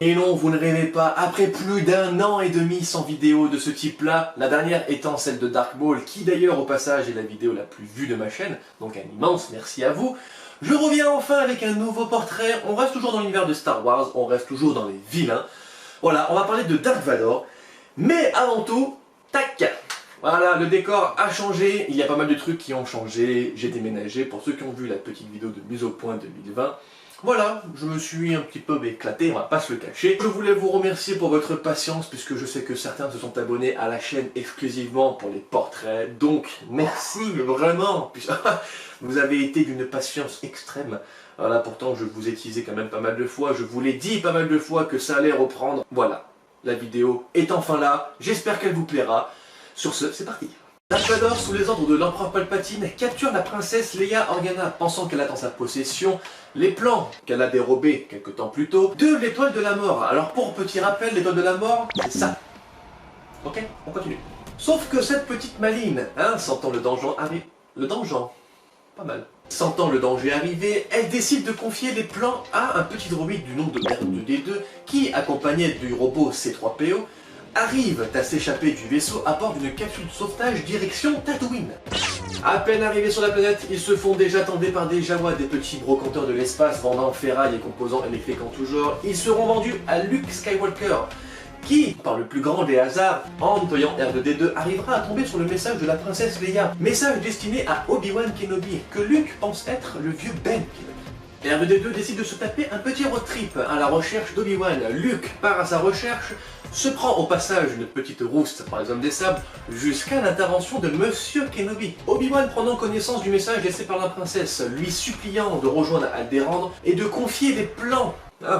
Et non, vous ne rêvez pas, après plus d'un an et demi sans vidéo de ce type-là, la dernière étant celle de Dark Maul, qui d'ailleurs au passage est la vidéo la plus vue de ma chaîne, donc un immense merci à vous, je reviens enfin avec un nouveau portrait. On reste toujours dans l'univers de Star Wars, on reste toujours dans les vilains. Voilà, on va parler de Dark Vador, mais avant tout, tac! Voilà, le décor a changé, il y a pas mal de trucs qui ont changé, j'ai déménagé, pour ceux qui ont vu la petite vidéo de mise au point 2020. Voilà, je me suis un petit peu éclaté, on va pas se le cacher. Je voulais vous remercier pour votre patience, puisque je sais que certains se sont abonnés à la chaîne exclusivement pour les portraits, donc merci vraiment, puisque vous avez été d'une patience extrême. Voilà, pourtant je vous ai teasé quand même pas mal de fois, je vous l'ai dit pas mal de fois que ça allait reprendre. Voilà, la vidéo est enfin là, j'espère qu'elle vous plaira. Sur ce, c'est parti. Dark Vador, sous les ordres de l'empereur Palpatine, capture la princesse Leia Organa, pensant qu'elle a dans sa possession les plans qu'elle a dérobés quelques temps plus tôt de l'étoile de la mort. Alors pour petit rappel, l'étoile de la mort, c'est ça. Ok, on continue. Sauf que cette petite maline, sentant le danger arriver... Le danger, pas mal. Sentant le danger arriver, elle décide de confier les plans à un petit droïde du nom de R2D2 qui, accompagné du robot C3PO, arrivent à s'échapper du vaisseau à bord d'une capsule de sauvetage direction Tatooine. À peine arrivés sur la planète, ils se font déjà tenter par des Jawas, des petits brocanteurs de l'espace vendant ferraille et composants électriques en tout genre. Ils seront vendus à Luke Skywalker, qui, par le plus grand des hasards, en nettoyant R2D2, arrivera à tomber sur le message de la princesse Leia. Message destiné à Obi-Wan Kenobi, que Luke pense être le vieux Ben Kenobi. R2D2 décide de se taper un petit road trip à la recherche d'Obi-Wan. Luke part à sa recherche, se prend au passage une petite rouste par les hommes des sables, jusqu'à l'intervention de Monsieur Kenobi. Obi-Wan prenant connaissance du message laissé par la princesse, lui suppliant de rejoindre Alderaan et de confier les plans,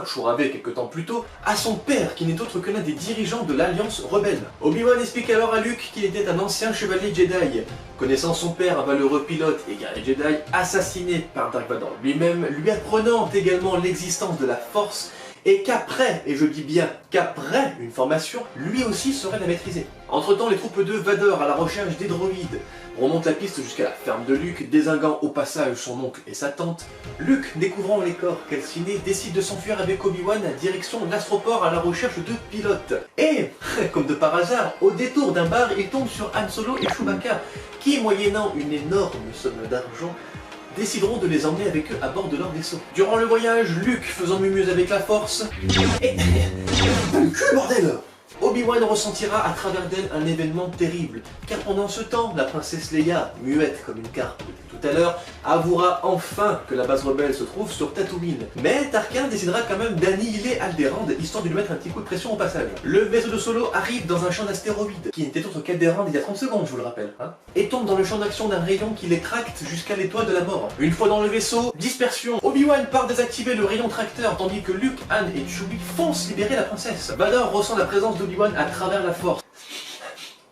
chouravé quelque temps plus tôt, à son père qui n'est autre que l'un des dirigeants de l'Alliance rebelle. Obi-Wan explique alors à Luke qu'il était un ancien chevalier Jedi. Connaissant son père, un valeureux pilote et guerrier Jedi, assassiné par Dark Vador lui-même, lui apprenant également l'existence de la Force, et qu'après, et je dis bien qu'après une formation, lui aussi saurait la maîtriser. Entre-temps, les troupes de Vador, à la recherche des droïdes, remontent la piste jusqu'à la ferme de Luke, désinguant au passage son oncle et sa tante. Luke, découvrant les corps calcinés, décide de s'enfuir avec Obi-Wan à direction de l'astroport à la recherche de pilotes. Et, comme de par hasard, au détour d'un bar, il tombe sur Han Solo et Chewbacca, qui, moyennant une énorme somme d'argent, décideront de les emmener avec eux à bord de leur vaisseau. Durant le voyage, Luke, faisant mumuse avec la Force, et... le cul, bordel! Obi-Wan ressentira à travers d'elle un événement terrible, car pendant ce temps, la princesse Leia, muette comme une carpe depuis tout à l'heure, avouera enfin que la base rebelle se trouve sur Tatooine. Mais Tarkin décidera quand même d'annihiler Alderaan, histoire de lui mettre un petit coup de pression au passage. Le vaisseau de Solo arrive dans un champ d'astéroïdes, qui n'était autre qu'Alderaan il y a 30 secondes, je vous le rappelle, et tombe dans le champ d'action d'un rayon qui les tracte jusqu'à l'étoile de la mort. Une fois dans le vaisseau, dispersion, Obi-Wan part désactiver le rayon tracteur, tandis que Luke, Han et Chewie foncent libérer la princesse. Vador ressent la présence d'Obi-Wan à travers la Force.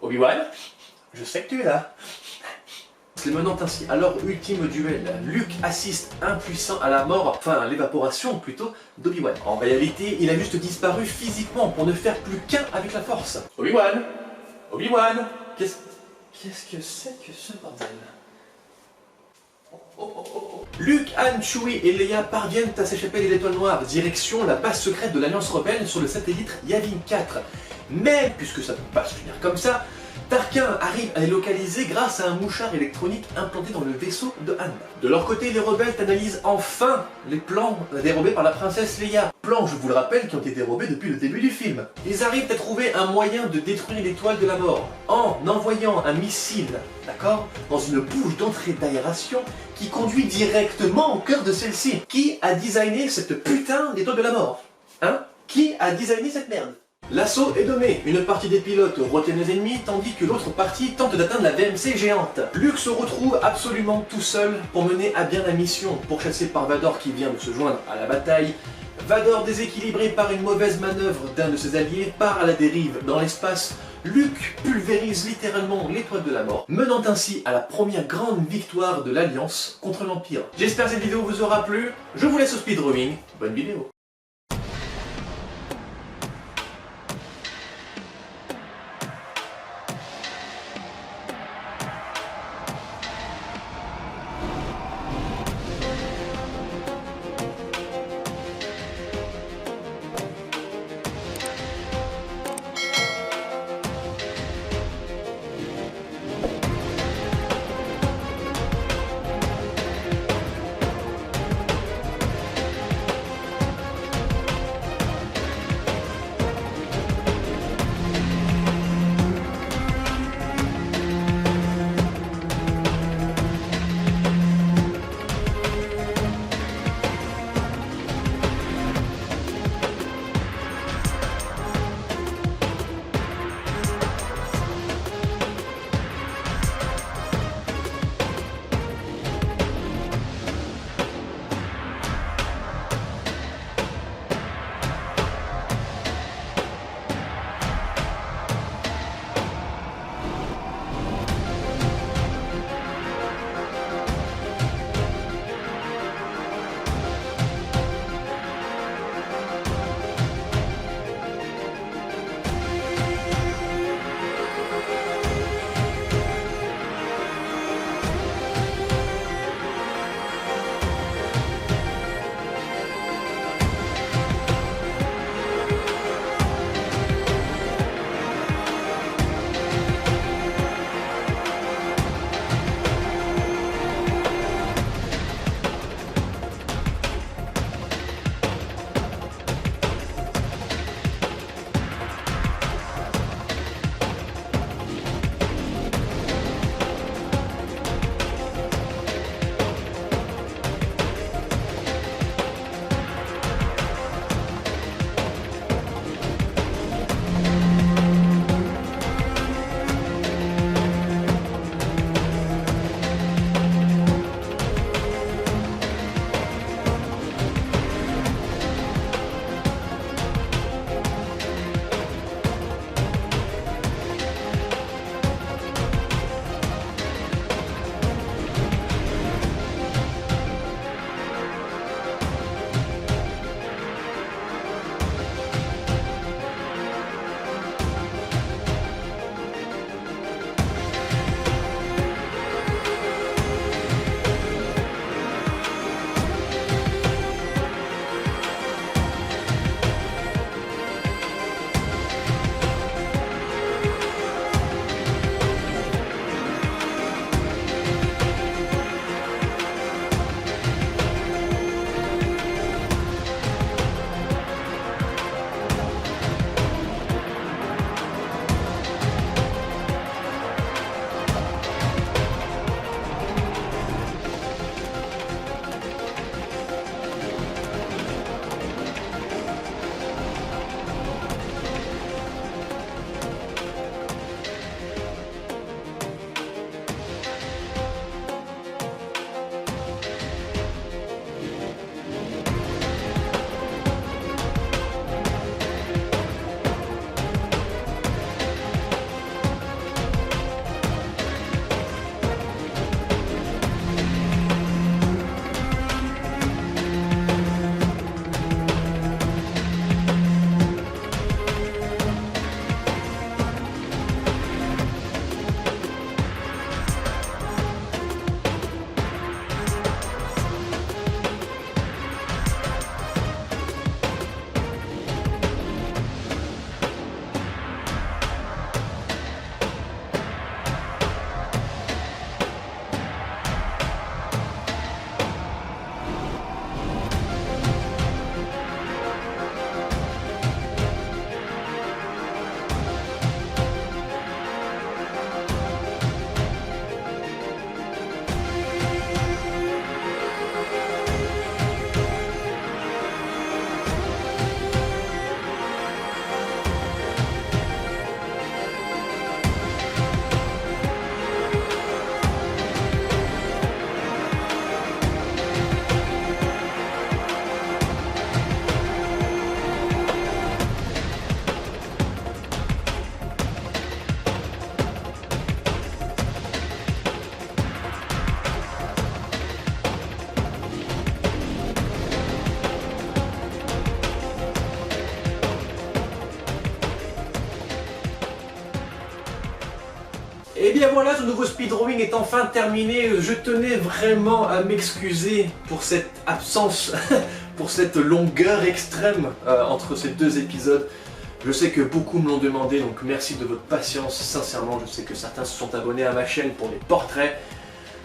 Obi-Wan, je sais que tu es là. Les menant ainsi à leur ultime duel, Luke assiste impuissant à la mort, enfin à l'évaporation plutôt, d'Obi-Wan. En réalité, il a juste disparu physiquement pour ne faire plus qu'un avec la Force. Obi-Wan, Obi-Wan, qu'est-ce que c'est que ce bordel? Luke, Han, Chewie et Leia parviennent à s'échapper de l'étoile noire, direction la base secrète de l'Alliance rebelle sur le satellite Yavin 4. Mais, puisque ça ne peut pas se finir comme ça, Tarkin arrive à les localiser grâce à un mouchard électronique implanté dans le vaisseau de Han. De leur côté, les rebelles analysent enfin les plans dérobés par la princesse Leia. Plans, je vous le rappelle, qui ont été dérobés depuis le début du film. Ils arrivent à trouver un moyen de détruire l'étoile de la mort en envoyant un missile, d'accord, dans une bouche d'entrée d'aération qui conduit directement au cœur de celle-ci. Qui a designé cette putain d'étoile de la mort? Qui a designé cette merde? L'assaut est donné, une partie des pilotes retient les ennemis, tandis que l'autre partie tente d'atteindre la VMC géante. Luke se retrouve absolument tout seul pour mener à bien la mission, pourchassé par Vador qui vient de se joindre à la bataille. Vador, déséquilibré par une mauvaise manœuvre d'un de ses alliés, part à la dérive dans l'espace. Luke pulvérise littéralement l'étoile de la mort, menant ainsi à la première grande victoire de l'Alliance contre l'Empire. J'espère que cette vidéo vous aura plu, je vous laisse au speedrunning, bonne vidéo. voilà, ce nouveau speedrolling est enfin terminé. Je tenais vraiment à m'excuser pour cette absence, pour cette longueur extrême entre ces deux épisodes. Je sais que beaucoup me l'ont demandé, donc merci de votre patience, sincèrement. Je sais que certains se sont abonnés à ma chaîne pour les portraits.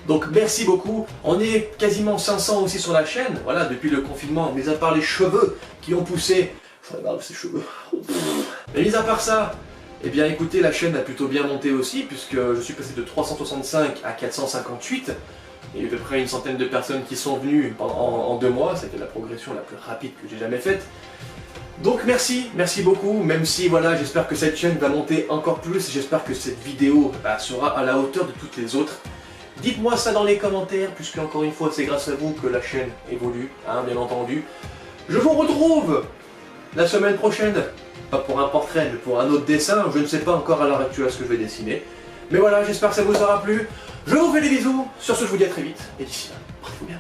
Donc merci beaucoup. On est quasiment 500 aussi sur la chaîne, voilà, depuis le confinement, mis à part les cheveux qui ont poussé. J'en ai marre de ces cheveux. Mais mis à part ça, eh bien écoutez, la chaîne a plutôt bien monté aussi, puisque je suis passé de 365 à 458. Il y a eu à peu près une centaine de personnes qui sont venues en 2 mois, c'était la progression la plus rapide que j'ai jamais faite. Donc merci beaucoup, même si voilà, j'espère que cette chaîne va monter encore plus, j'espère que cette vidéo sera à la hauteur de toutes les autres. Dites-moi ça dans les commentaires, puisque encore une fois c'est grâce à vous que la chaîne évolue, hein, bien entendu. Je vous retrouve la semaine prochaine, pas pour un portrait, mais pour un autre dessin, je ne sais pas encore à l'heure actuelle ce que je vais dessiner. Mais voilà, j'espère que ça vous aura plu, je vous fais des bisous, sur ce je vous dis à très vite, et d'ici là, portez-vous bien.